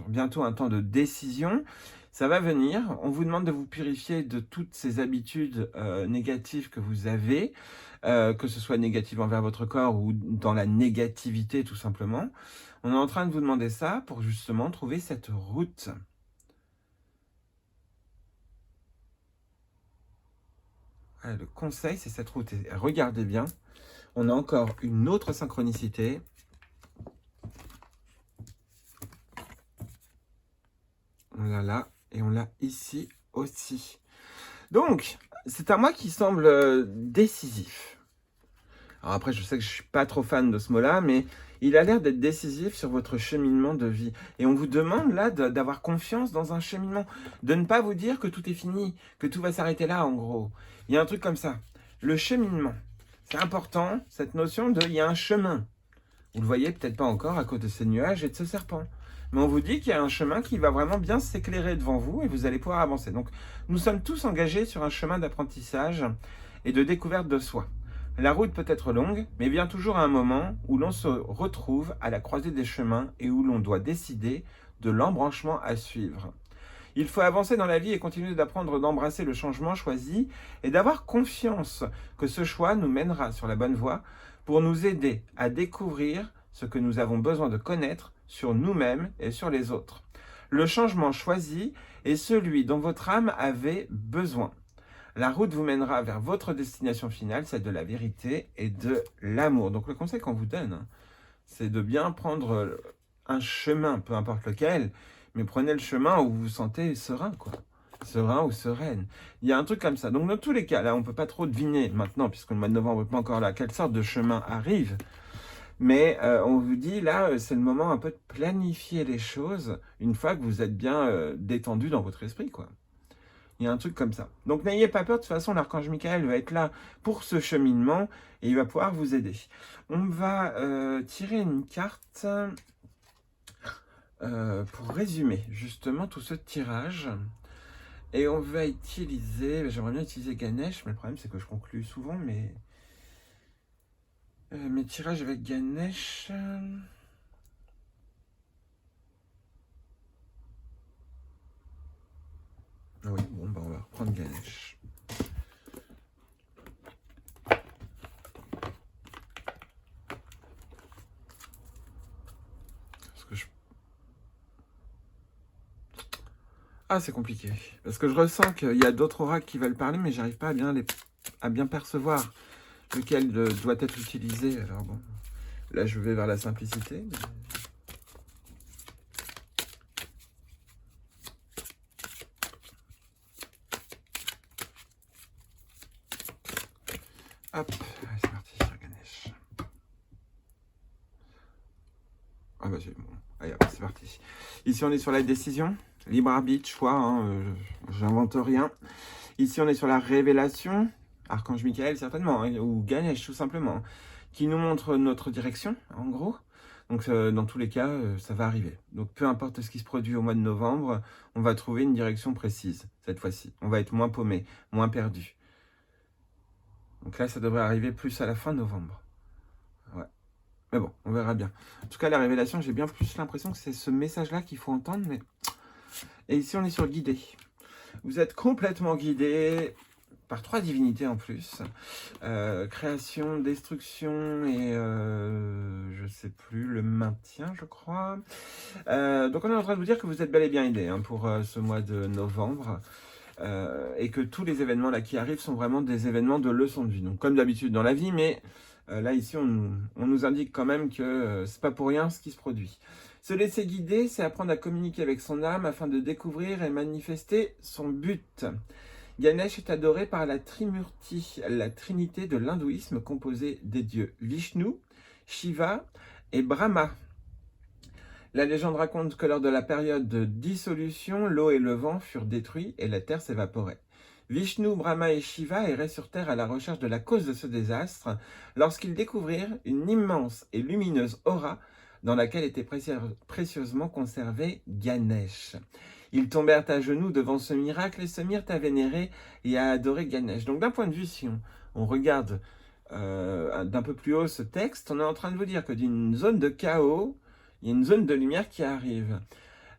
bientôt un temps de décision. Ça va venir, on vous demande de vous purifier de toutes ces habitudes négatives que vous avez, que ce soit négative envers votre corps ou dans la négativité tout simplement. On est en train de vous demander ça pour justement trouver cette route. Voilà, le conseil, c'est cette route. Et regardez bien, on a encore une autre synchronicité. On l'a là et on l'a ici aussi. Donc, c'est un mois qui semble décisif. Alors après, je sais que je ne suis pas trop fan de ce mot-là, mais il a l'air d'être décisif sur votre cheminement de vie. Et on vous demande là d'avoir confiance dans un cheminement, de ne pas vous dire que tout est fini, que tout va s'arrêter là en gros. Il y a un truc comme ça. Le cheminement, c'est important, cette notion de il y a un chemin. Vous le voyez peut-être pas encore à cause de ces nuages et de ce serpent. Mais on vous dit qu'il y a un chemin qui va vraiment bien s'éclairer devant vous et vous allez pouvoir avancer. Donc nous sommes tous engagés sur un chemin d'apprentissage et de découverte de soi. La route peut être longue, mais vient toujours à un moment où l'on se retrouve à la croisée des chemins et où l'on doit décider de l'embranchement à suivre. Il faut avancer dans la vie et continuer d'apprendre d'embrasser le changement choisi et d'avoir confiance que ce choix nous mènera sur la bonne voie pour nous aider à découvrir ce que nous avons besoin de connaître sur nous-mêmes et sur les autres. Le changement choisi est celui dont votre âme avait besoin. La route vous mènera vers votre destination finale, celle de la vérité et de l'amour. Donc le conseil qu'on vous donne, c'est de bien prendre un chemin, peu importe lequel, mais prenez le chemin où vous vous sentez serein, quoi. Serein ou sereine. Il y a un truc comme ça. Donc dans tous les cas, là, on ne peut pas trop deviner maintenant, puisque le mois de novembre n'est pas encore là, quelle sorte de chemin arrive. Mais on vous dit, là, c'est le moment un peu de planifier les choses une fois que vous êtes bien détendu dans votre esprit, quoi. Il y a un truc comme ça. Donc n'ayez pas peur, de toute façon, l'archange Michael va être là pour ce cheminement et il va pouvoir vous aider. On va tirer une carte pour résumer justement tout ce tirage. Et on va utiliser, j'aimerais bien utiliser Ganesh, mais le problème c'est que je conclue souvent mes tirages avec Ganesh. Ah oui, bon, bah on va reprendre Ganesh. Parce que Ah, c'est compliqué. Parce que je ressens qu'il y a d'autres oracles qui veulent parler, mais j'arrive pas à bien percevoir lequel doit être utilisé. Alors bon, là je vais vers la simplicité. Mais... Hop, allez, c'est parti sur Ganesh. Ah bah c'est bon. Allez hop, c'est parti. Ici on est sur la décision, libre arbitre, choix, hein, j'invente rien. Ici on est sur la révélation, Archange Michael certainement, hein, ou Ganesh tout simplement, qui nous montre notre direction en gros. Donc dans tous les cas, ça va arriver. Donc peu importe ce qui se produit au mois de novembre, on va trouver une direction précise cette fois-ci. On va être moins paumé, moins perdu. Donc là, ça devrait arriver plus à la fin novembre. Ouais. Mais bon, on verra bien. En tout cas, la révélation, j'ai bien plus l'impression que c'est ce message-là qu'il faut entendre. Mais... Et ici, on est sur guidé. Vous êtes complètement guidé par 3 divinités en plus. Création, destruction et je sais plus, le maintien, je crois. Donc on est en train de vous dire que vous êtes bel et bien aidé hein, pour ce mois de novembre. Et que tous les événements là qui arrivent sont vraiment des événements de leçon de vie. Donc comme d'habitude dans la vie, mais là ici on nous indique quand même que c'est pas pour rien ce qui se produit. Se laisser guider, c'est apprendre à communiquer avec son âme afin de découvrir et manifester son but. Ganesh est adoré par la Trimurti, la trinité de l'hindouisme composée des dieux Vishnu, Shiva et Brahma. La légende raconte que lors de la période de dissolution, l'eau et le vent furent détruits et la terre s'évaporait. Vishnu, Brahma et Shiva erraient sur terre à la recherche de la cause de ce désastre lorsqu'ils découvrirent une immense et lumineuse aura dans laquelle était précieusement conservé Ganesh. Ils tombèrent à genoux devant ce miracle et se mirent à vénérer et à adorer Ganesh. Donc d'un point de vue, si on regarde d'un peu plus haut ce texte, on est en train de vous dire que d'une zone de chaos, il y a une zone de lumière qui arrive.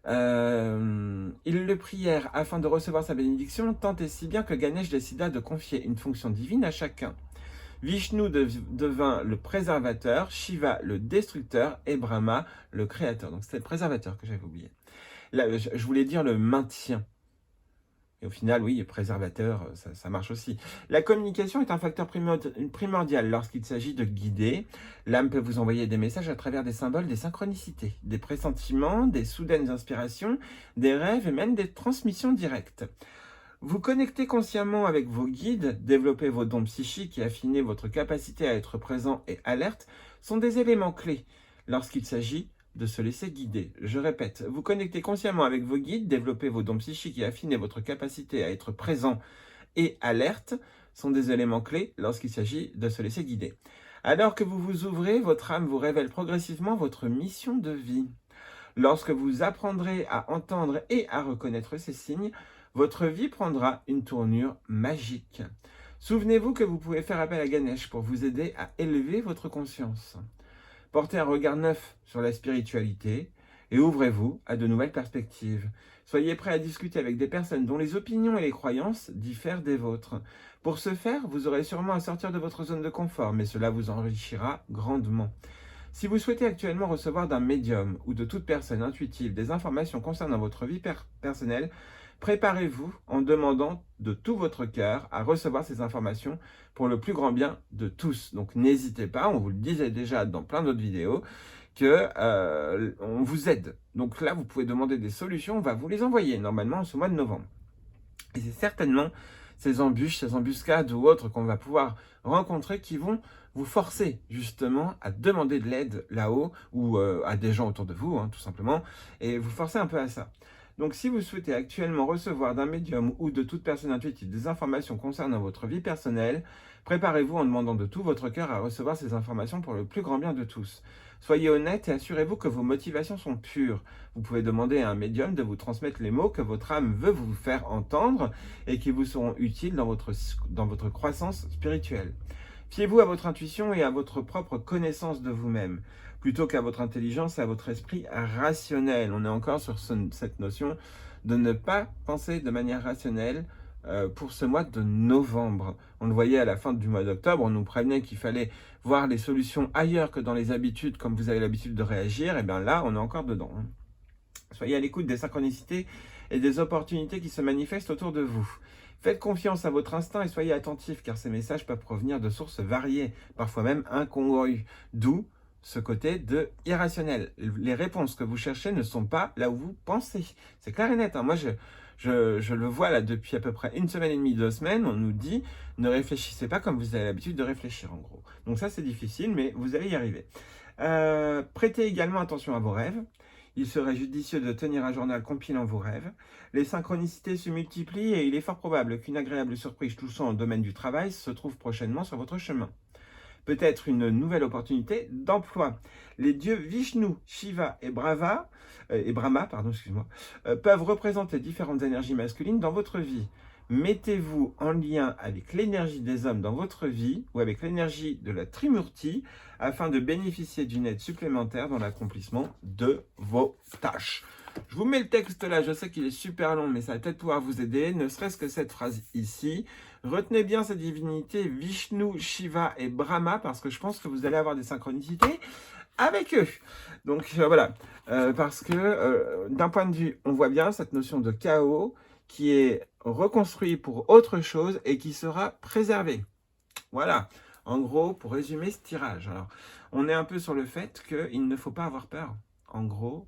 Ils le prièrent afin de recevoir sa bénédiction, tant et si bien que Ganesh décida de confier une fonction divine à chacun. Vishnu devint le préservateur, Shiva le destructeur et Brahma le créateur. Donc c'était le préservateur que j'avais oublié. Là, je voulais dire le maintien. Et au final, oui, préservateur, ça marche aussi. La communication est un facteur primordial lorsqu'il s'agit de guider. L'âme peut vous envoyer des messages à travers des symboles, des synchronicités, des pressentiments, des soudaines inspirations, des rêves et même des transmissions directes. Vous connectez consciemment avec vos guides, développer vos dons psychiques et affiner votre capacité à être présent et alerte sont des éléments clés lorsqu'il s'agit de se laisser guider. Je répète, vous connectez consciemment avec vos guides, développer vos dons psychiques et affiner votre capacité à être présent et alerte sont des éléments clés lorsqu'il s'agit de se laisser guider. Alors que vous vous ouvrez, votre âme vous révèle progressivement votre mission de vie. Lorsque vous apprendrez à entendre et à reconnaître ces signes, votre vie prendra une tournure magique. Souvenez-vous que vous pouvez faire appel à Ganesh pour vous aider à élever votre conscience. Portez un regard neuf sur la spiritualité et ouvrez-vous à de nouvelles perspectives. Soyez prêts à discuter avec des personnes dont les opinions et les croyances diffèrent des vôtres. Pour ce faire, vous aurez sûrement à sortir de votre zone de confort, mais cela vous enrichira grandement. Si vous souhaitez actuellement recevoir d'un médium ou de toute personne intuitive des informations concernant votre vie personnelle, préparez-vous en demandant de tout votre cœur à recevoir ces informations pour le plus grand bien de tous. Donc n'hésitez pas, on vous le disait déjà dans plein d'autres vidéos, on vous aide. Donc là, vous pouvez demander des solutions, on va vous les envoyer normalement en ce mois de novembre. Et c'est certainement ces embûches, ces embuscades ou autres qu'on va pouvoir rencontrer qui vont vous forcer justement à demander de l'aide là-haut ou à des gens autour de vous, tout simplement, et vous forcer un peu à ça. Donc si vous souhaitez actuellement recevoir d'un médium ou de toute personne intuitive des informations concernant votre vie personnelle, préparez-vous en demandant de tout votre cœur à recevoir ces informations pour le plus grand bien de tous. Soyez honnête et assurez-vous que vos motivations sont pures. Vous pouvez demander à un médium de vous transmettre les mots que votre âme veut vous faire entendre et qui vous seront utiles dans votre croissance spirituelle. Fiez-vous à votre intuition et à votre propre connaissance de vous-même, plutôt qu'à votre intelligence et à votre esprit rationnel. On est encore sur cette notion de ne pas penser de manière rationnelle pour ce mois de novembre. On le voyait à la fin du mois d'octobre, on nous prévenait qu'il fallait voir les solutions ailleurs que dans les habitudes, comme vous avez l'habitude de réagir, et bien là, on est encore dedans. Soyez à l'écoute des synchronicités et des opportunités qui se manifestent autour de vous. Faites confiance à votre instinct et soyez attentifs, car ces messages peuvent provenir de sources variées, parfois même incongrues, d'où ce côté de irrationnel. Les réponses que vous cherchez ne sont pas là où vous pensez. C'est clair et net. Moi, je le vois là depuis à peu près 1 semaine et demie, 2 semaines. On nous dit, ne réfléchissez pas comme vous avez l'habitude de réfléchir, en gros. Donc ça, c'est difficile, mais vous allez y arriver. Prêtez également attention à vos rêves. Il serait judicieux de tenir un journal compilant vos rêves. Les synchronicités se multiplient et il est fort probable qu'une agréable surprise touchant au domaine du travail se trouve prochainement sur votre chemin. Peut-être une nouvelle opportunité d'emploi. Les dieux Vishnu, Shiva et Brahma, peuvent représenter différentes énergies masculines dans votre vie. Mettez-vous en lien avec l'énergie des hommes dans votre vie ou avec l'énergie de la Trimurti afin de bénéficier d'une aide supplémentaire dans l'accomplissement de vos tâches. Je vous mets le texte là, je sais qu'il est super long, mais ça va peut-être pouvoir vous aider, ne serait-ce que cette phrase ici. Retenez bien ces divinités, Vishnu, Shiva et Brahma, parce que je pense que vous allez avoir des synchronicités avec eux. Donc voilà, parce que d'un point de vue, on voit bien cette notion de chaos qui est reconstruit pour autre chose et qui sera préservé. Voilà, en gros, pour résumer ce tirage. Alors, on est un peu sur le fait qu'il ne faut pas avoir peur. En gros,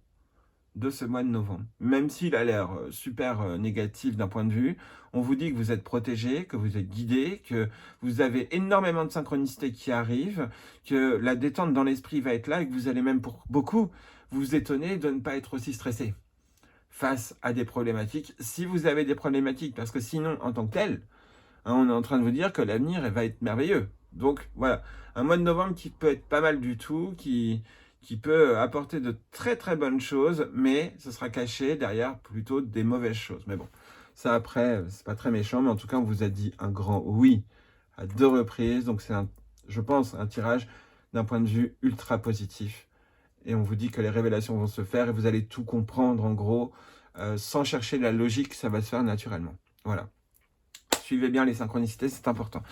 de ce mois de novembre. Même s'il a l'air super négatif d'un point de vue, on vous dit que vous êtes protégé, que vous êtes guidé, que vous avez énormément de synchronicité qui arrive, que la détente dans l'esprit va être là et que vous allez même pour beaucoup vous étonner de ne pas être aussi stressé face à des problématiques, si vous avez des problématiques, parce que sinon, en tant que tel, hein, on est en train de vous dire que l'avenir va être merveilleux. Donc voilà, un mois de novembre qui peut être pas mal du tout, qui peut apporter de très très bonnes choses, mais ce sera caché derrière plutôt des mauvaises choses. Mais bon, ça après, c'est pas très méchant, mais en tout cas, on vous a dit un grand oui à 2 reprises. Donc c'est, je pense, un tirage d'un point de vue ultra positif. Et on vous dit que les révélations vont se faire et vous allez tout comprendre en gros, sans chercher la logique, ça va se faire naturellement. Voilà. Suivez bien les synchronicités, c'est important.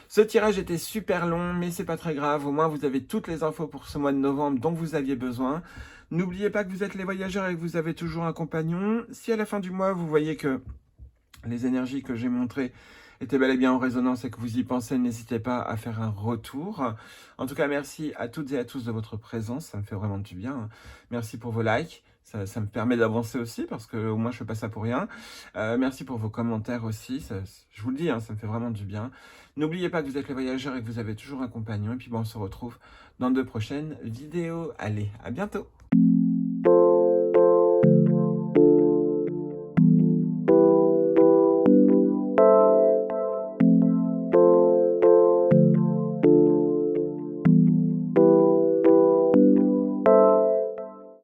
Ce tirage était super long, mais c'est pas très grave. Au moins, vous avez toutes les infos pour ce mois de novembre dont vous aviez besoin. N'oubliez pas que vous êtes les voyageurs et que vous avez toujours un compagnon. Si à la fin du mois, vous voyez que les énergies que j'ai montrées étaient bel et bien en résonance et que vous y pensez, n'hésitez pas à faire un retour. En tout cas, merci à toutes et à tous de votre présence, ça me fait vraiment du bien. Merci pour vos likes, ça me permet d'avancer aussi parce que au moins je fais pas ça pour rien. Merci pour vos commentaires aussi, je vous le dis, hein, ça me fait vraiment du bien. N'oubliez pas que vous êtes les voyageurs et que vous avez toujours un compagnon. Et puis bon, on se retrouve dans de prochaines vidéos. Allez, à bientôt!